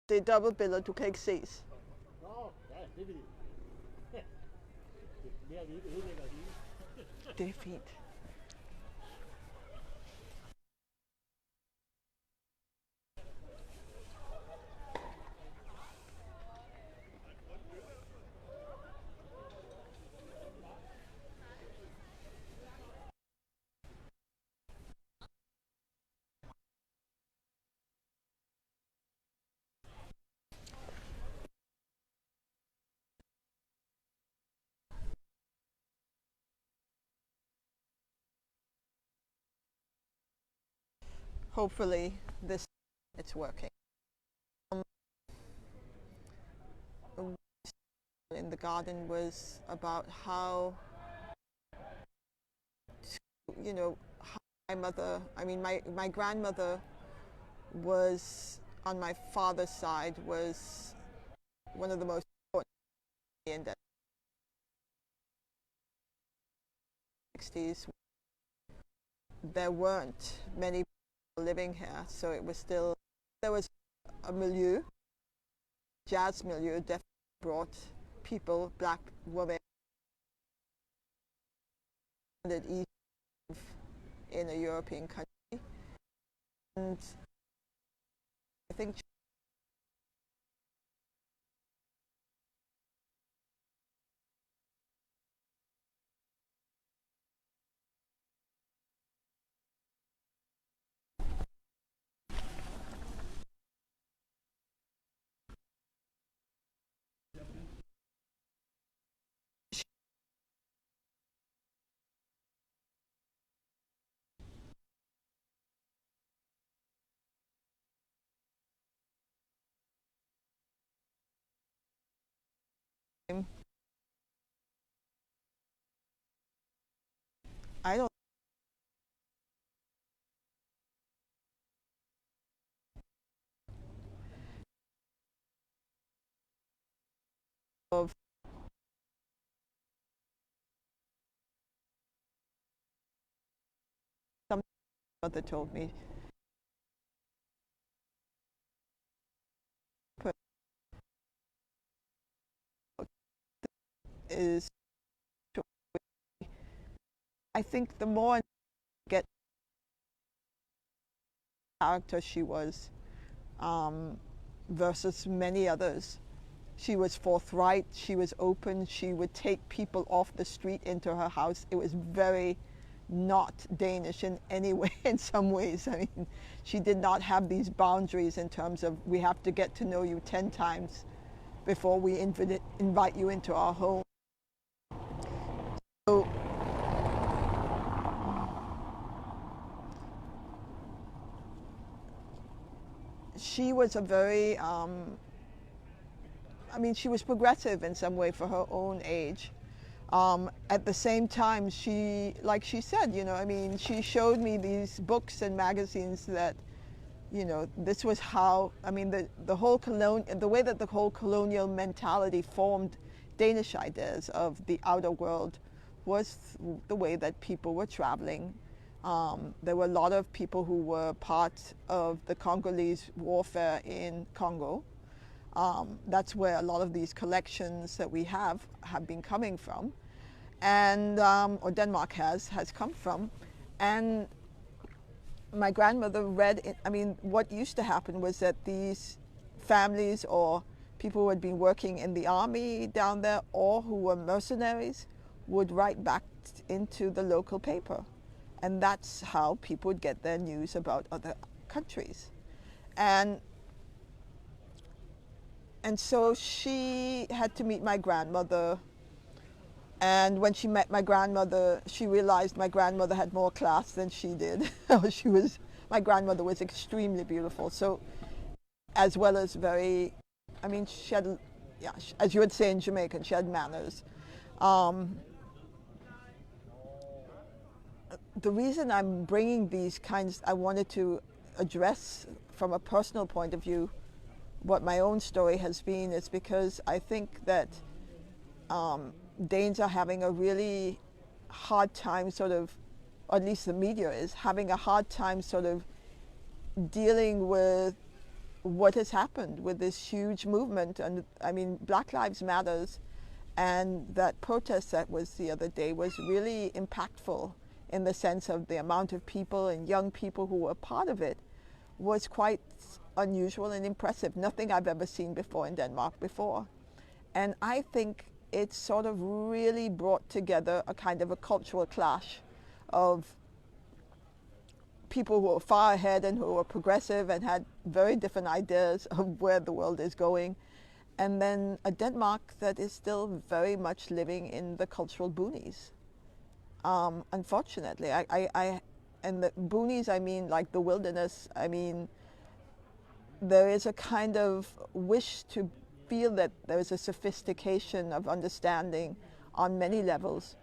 Det er dobbeltbilleder, du kan ikke ses. Nå, ja, det vil det er mere, vi ikke ødelægger det hele. Det er fint. Hopefully it's working. In the garden was about how, how my mother, my grandmother was, on my father's side, was one of the most important in the 60s. There weren't many people living here, so it was still, there was a milieu, jazz milieu, definitely brought people, black women, in a European country. And I think I don't of something my mother told me. Is I think the more I get character she was versus many others. She was forthright, she was open, she would take people off the street into her house. It was very not Danish in any way, in some ways. I mean, she did not have these boundaries in terms of we have to get to know you 10 times before we invite you into our home. So, she was a very, she was progressive in some way for her own age. At the same time, she, like she said, she showed me these books and magazines that, this was how, the whole the way that the whole colonial mentality formed Danish ideas of the outer world was the way that people were traveling. There were a lot of people who were part of the Congolese warfare in Congo. That's where a lot of these collections that we have been coming from, and or Denmark has come from. And my grandmother read it. What used to happen was that these families or people who had been working in the army down there or who were mercenaries would write back into the local paper. And that's how people would get their news about other countries. And so she had to meet my grandmother. And when she met my grandmother, she realized my grandmother had more class than she did. My grandmother was extremely beautiful. So, as well as very, she had, as you would say in Jamaican, she had manners. The reason I'm bringing these kinds, I wanted to address from a personal point of view what my own story has been, is because I think that Danes are having a really hard time or at least the media is having a hard time dealing with what has happened with this huge movement. And I mean, Black Lives Matters and that protest that was the other day was really impactful in the sense of the amount of people and young people who were part of it was quite unusual and impressive. Nothing I've ever seen before in Denmark before. And I think it sort of really brought together a kind of a cultural clash of people who were far ahead and who were progressive and had very different ideas of where the world is going. And then a Denmark that is still very much living in the cultural boonies. Unfortunately, and the boonies, I mean like the wilderness. I mean, there is a kind of wish to feel that there is a sophistication of understanding on many levels.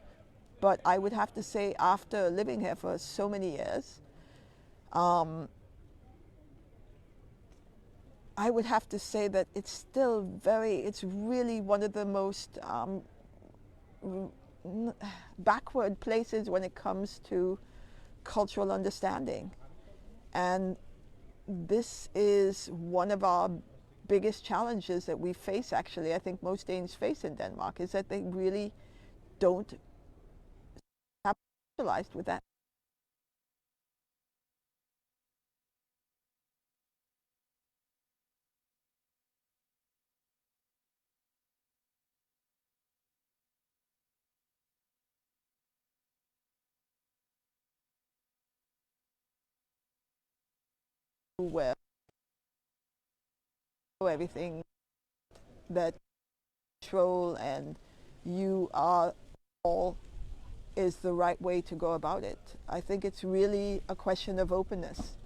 But I would have to say, after living here for so many years, I would have to say that it's still it's really one of the most backward places when it comes to cultural understanding. And this is one of our biggest challenges that we face, actually, I think most Danes face in Denmark, is that they really don't have socialized with that. Where everything that control and you are all is the right way to go about it. I think it's really a question of openness,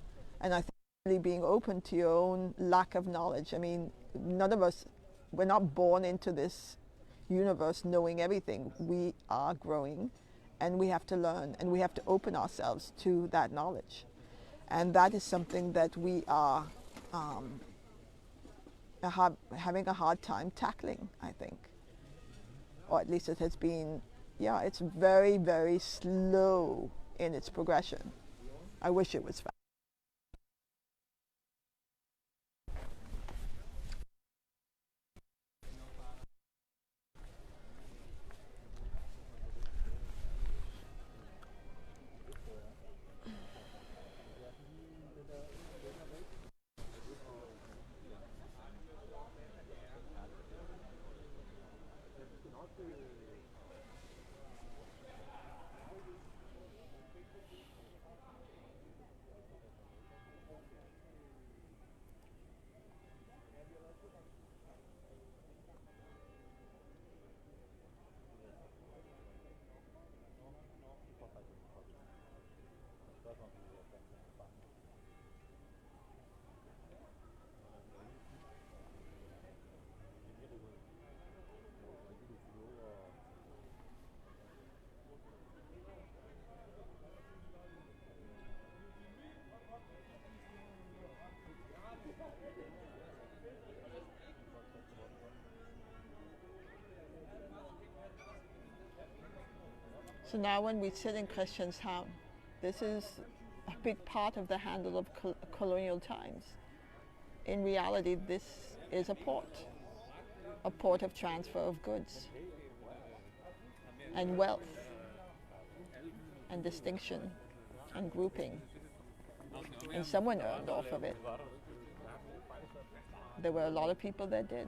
and I think really being open to your own lack of knowledge. I mean, none of us, we're not born into this universe knowing everything. We are growing, and we have to learn, and we have to open ourselves to that knowledge. And that is something that we are having a hard time tackling, I think. Or at least it has been, yeah, it's very, very slow in its progression. I wish it was fast. So now when we sit in Christianshavn, this is a big part of the handle of colonial times. In reality, this is a port of transfer of goods and wealth and distinction and grouping. And someone earned off of it. There were a lot of people that did.